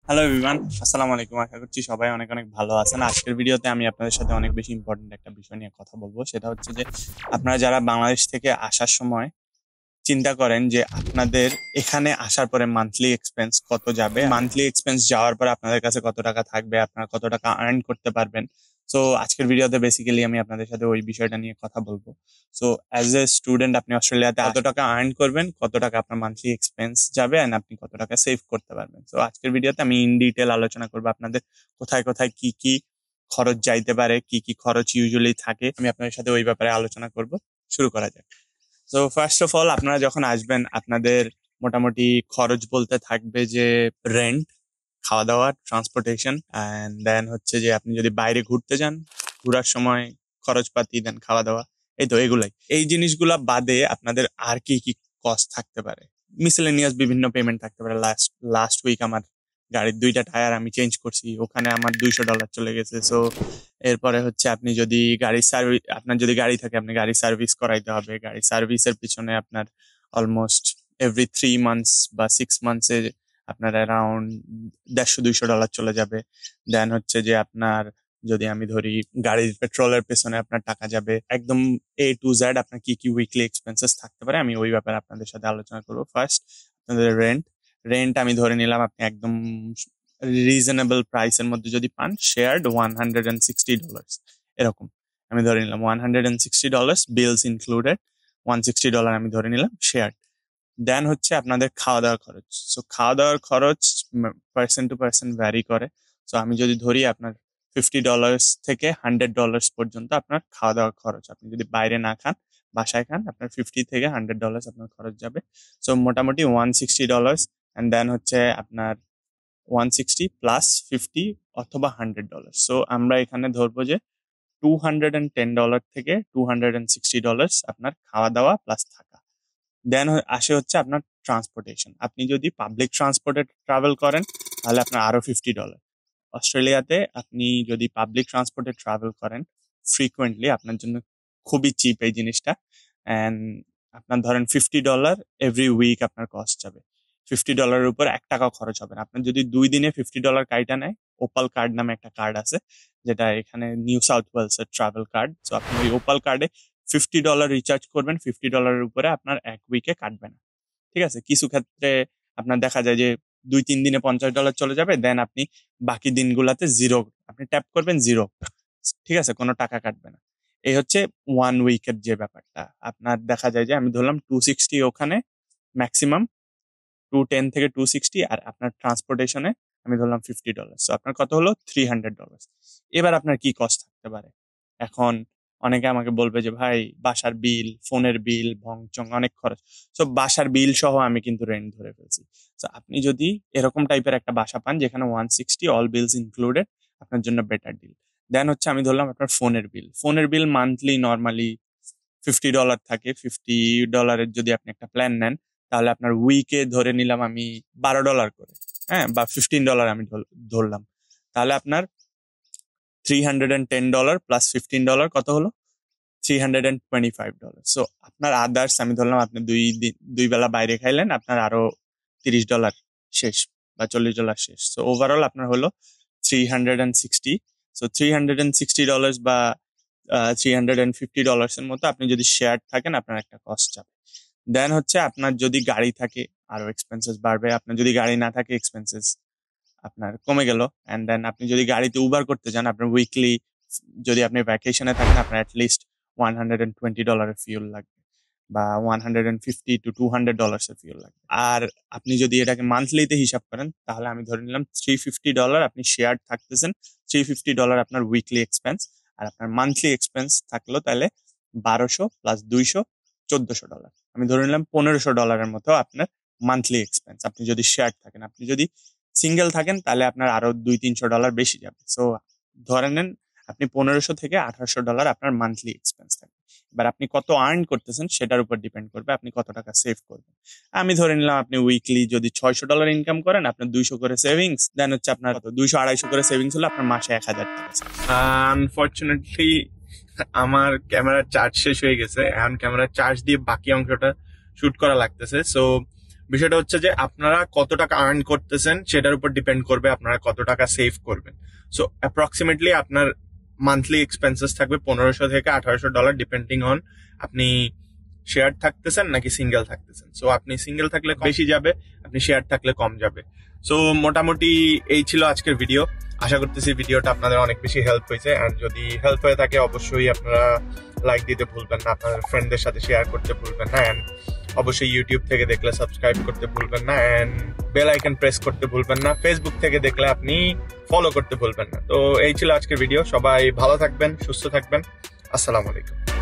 Hello everyone, আসসালামু আলাইকুম। আশা করছি সবাই অনেক অনেক ভালো আছেন। আজকের ভিডিওতে আমি আপনাদের সাথে অনেক বেশি ইম্পর্টেন্ট একটা বিষয় নিয়ে কথা বলবো। সেটা হচ্ছে যে আপনারা যারা বাংলাদেশ থেকে আসার সময় চিন্তা করেন যে আপনাদের এখানে আসার পরে মান্থলি এক্সপেন্স কত যাবে, মান্থলি এক্সপেন্স যাওয়ার পরে আপনাদের কাছে কত টাকা থাকবে, আপনারা কত টাকা আর্ন করতে পারবেন। সো আজকের ভিডিওতে বেসিক্যালি আমি আপনাদের সাথে ওই বিষয়টা নিয়ে কথা বলবো। সো অ্যাজ এ স্টুডেন্ট আপনি অস্ট্রেলিয়াতে কত টাকা আর্ন করবেন, কত টাকা আপনার মান্থলি এক্সপেন্স যাবে, এন্ড আপনি কত টাকা সেভ করতে পারবেন। সো আজকের ভিডিওতে আমি ইন ডিটেল আলোচনা করবো আপনাদের কোথায় কোথায় কি কি খরচ যাইতে পারে, কি কি খরচ ইউজুয়ালি থাকে, আমি আপনাদের সাথে ওই ব্যাপারে আলোচনা করব। শুরু করা যাক। তো ফার্স্ট অফ অল আপনারা যখন আসবেন আপনাদের মোটামুটি খরচ বলতে থাকবে যে রেন্ট, খাওয়া দাওয়া, ট্রান্সপোর্টেশন, অ্যান্ড দেন হচ্ছে যে আপনি যদি বাইরে ঘুরতে যান, ঘোরার সময় খরচপাতি, দেন খাওয়া দাওয়া, এই তো এগুলাই। এই জিনিসগুলা বাদে আপনাদের আর কি কি কস্ট থাকতে পারে, মিসেলেনিয়াস বিভিন্ন পেমেন্ট থাকতে পারে। লাস্ট লাস্ট উইক আমার গাড়ির 2টা টায়ার আমি চেঞ্জ করছি, ওখানে আমার $200 চলে গেছে। সো এরপরে হচ্ছে আপনি যদি গাড়ির সার্ভিস, আপনার যদি গাড়ি থাকে আপনি গাড়ি সার্ভিস করাইতে হবে। গাড়ি সার্ভিসের পিছনে আপনার অলমোস্ট এভরি 3 মান্থস বা 6 মান্থসে আপনার অ্যারাউন্ড $150-200 চলে যাবে। দেন হচ্ছে যে আপনার, যদি আমি ধরি গাড়ির পেট্রোলের পেছনে আপনার টাকা যাবে। একদম A to Z আপনার কি কি উইকলি এক্সপেন্সেস থাকতে পারে আমি ওই ব্যাপারে আপনাদের সাথে আলোচনা করবো। ফার্স্ট আপনাদের রেন্ট। রেন্ট আমি ধরে নিলাম আপনি একদম রিজনেবল প্রাইসের মধ্যে যদি পান, শেয়ার্ড $160 এরকম আমি ধরে নিলাম। $160 বিলস ইনক্লুডেড, $160 আমি ধরে নিলাম শেয়ার্ড। দেন হচ্ছে আপনাদের খাওয়া দাওয়ার খরচ। সো খাওয়া দাওয়ার খরচ পার্সন টু পার্সন ভ্যারি করে। সো আমি যদি ধরি আপনার $50 থেকে $100 পর্যন্ত আপনার খাওয়া দাওয়ার খরচ। আপনি যদি বাইরে না খান, বাসায় খান, আপনার $50 থেকে $100 আপনার খরচ যাবে। সো মোটামুটি $160। অ্যান্ড দেন হচ্ছে আপনার 160 প্লাস 50 অথবা $100। সো আমরা এখানে ধরবো যে $210 থেকে $260 আপনার খাওয়া দাওয়া প্লাস থাকা। দেন আসে হচ্ছে আপনার ট্রান্সপোর্টেশন। আপনি যদি পাবলিক ট্রান্সপোর্টে ট্রাভেল করেন তাহলে আপনার আরো $50। অস্ট্রেলিয়াতে আপনি যদি পাবলিক ট্রান্সপোর্টে ট্রাভেল করেন ফ্রিকুয়েন্টলি, আপনার জন্য খুবই চিপ এই জিনিসটা। অ্যান্ড আপনার ধরেন $50 এভরি উইক আপনার কস্ট যাবে। $50 উপর $1 খরচ হবে না। আপনার যদি 2 দিনে $50 কাইটা নেয়, ওপাল কার্ড নামে একটা কার্ড আছে, যেটা এখানে নিউ সাউথ ওয়েলস এর ট্রাভেল কার্ড। তো আপনি ওই ওপাল কার্ডে $50 রিচার্জ করবেন, $50 উপরে আপনার এক উইকে কাটবে না। ঠিক আছে, কিছু ক্ষেত্রে আপনার দেখা যায় যে 2-3 দিনে $50 চলে যাবে, দেন আপনি বাকি দিনগুলাতে জিরো, আপনি ট্যাপ করবেন জিরো, ঠিক আছে, কোনো টাকা কাটবে না। এই হচ্ছে 1 উইকের যে ব্যাপারটা। আপনার দেখা যায় যে আমি ধরলাম 260 ওখানে ম্যাক্সিমাম, 210 থেকে 260, আর আপনার ট্রান্সপোর্টেশনে আমি ধরলাম $50। সো আপনার কত হলো $300। এবার আপনার কি কস্ট থাকতে পারে এখন? অনেকে আমাকে বলবে যে ভাই বাসার বিল, ফোনের বিল, ভংচং অনেক খরচ। সো বাসার বিল সহ আমি কিন্তু রেন্ট ধরে ফেলছি। তো আপনি যদি এরকম টাইপের একটা বাসা পান যেখানে 160 অল বিলস ইনক্লুডেড, আপনার জন্য বেটার ডিল। দেন হচ্ছে আমি ধরলাম আপনার ফোনের বিল। ফোনের বিল মান্থলি নর্মালি $50 থাকে। $50 যদি আপনি একটা প্ল্যান নেন তাহলে আপনার উইকে ধরে নিলাম আমি $12 করে, হ্যাঁ, বা $15 আমি ধরলাম, তাহলে আপনার $310 প্লাস $15 কত হলো? $325। সো আপনার আদার্স আমি ধরলাম আপনি 2 বেলা বাইরে খাইলেন, আপনার আরো $30 শেষ, বা $40 শেষ। সো ওভারঅল আপনার হলো 360। সো $360 বা $350 এর মতো আপনি যদি শেয়ার থাকেন আপনার একটা কস্ট যাবে। দেন হচ্ছে আপনার যদি গাড়ি থাকে আরো এক্সপেন্সেস বাড়বে, আপনার যদি গাড়ি না থাকে এক্সপেন্সেস আপনার কমে গেল। অ্যান্ড দেন আপনি যদি গাড়িতে উবার করতে যান, আপনার উইকলি, যদি আপনি ভ্যাকেশনে থাকেন, আপনার অ্যাটলিস্ট $120 ফিউল লাগবে, বা $150 to $200 এর ফিউল লাগবে। আর আপনি যদি এটাকে মান্থলিতে হিসাব করেন তাহলে আমি ধরে নিলাম $350 আপনি শেয়ার থাকতেছেন, $350 আপনার উইকলি এক্সপেন্স, আর আপনার মান্থলি এক্সপেন্স থাকলো তাহলে 1200 প্লাস 200, $1400। আমি ধরে নিলাম $1500 মতো আপনার মান্থলি এক্সপেন্স আপনি যদি শেয়ার থাকেন। আপনি যদি সিঙ্গেল থাকেন তাহলে আপনার আরো $200-300 বেশি যাবে। সো ধরে নেন আপনি 1500 থেকে $1800 আপনার মান্থলি এক্সপেন্স থাকবে। এবার আপনি কত আর্ন করতেছেন সেটার উপর ডিপেন্ড করবে আপনি কত টাকা সেভ করবেন। আমি ধরে নিলাম আপনি উইকলি যদি $600 ইনকাম করেন, আপনার 200 করে সেভিংস, দেন হচ্ছে আপনার কত 200-250 করে সেভিংস হলে আপনার মাসে $1000 আনফরচুনেটলি আমার ক্যামেরার চার্জ শেষ হয়ে গেছে, এখন ক্যামেরার চার্জ দিয়ে বাকি অংশটা শুট করা লাগতেছে। সো বিষয়টা হচ্ছে যে আপনারা কত টাকা আর্ন করতেছেন সেটার উপর ডিপেন্ড করবে আপনারা কত টাকা সেভ করবেন। সো অ্যাপ্রক্সিমেটলি আপনার মান্থলি এক্সপেন্সেস থাকবে $1500 থেকে $1800 ডিপেন্ডিং অন আপনি শেয়ার থাকতেছেন নাকি সিঙ্গেল থাকতেছেন। সো আপনি সিঙ্গেল থাকলে বেশি যাবে, আপনি শেয়ার থাকলে কম যাবে। সো মোটামুটি এই ছিল আজকের ভিডিও। আশা করতেছি ভিডিওটা আপনাদের অনেক বেশি হেল্প হয়েছে। অ্যান্ড যদি হেল্প হয়ে থাকে অবশ্যই আপনারা লাইক দিতে ভুলবেন না, আপনার ফ্রেন্ডদের সাথে শেয়ার করতে ভুলবেন না, অ্যান্ড অবশ্যই ইউটিউব থেকে দেখলে সাবস্ক্রাইব করতে ভুলবেন না, অ্যান্ড বেল আইকন প্রেস করতে ভুলবেন না, ফেসবুক থেকে দেখলে আপনি ফলো করতে ভুলবেন না। তো এই ছিল আজকের ভিডিও। সবাই ভালো থাকবেন, সুস্থ থাকবেন। আসসালামু আলাইকুম।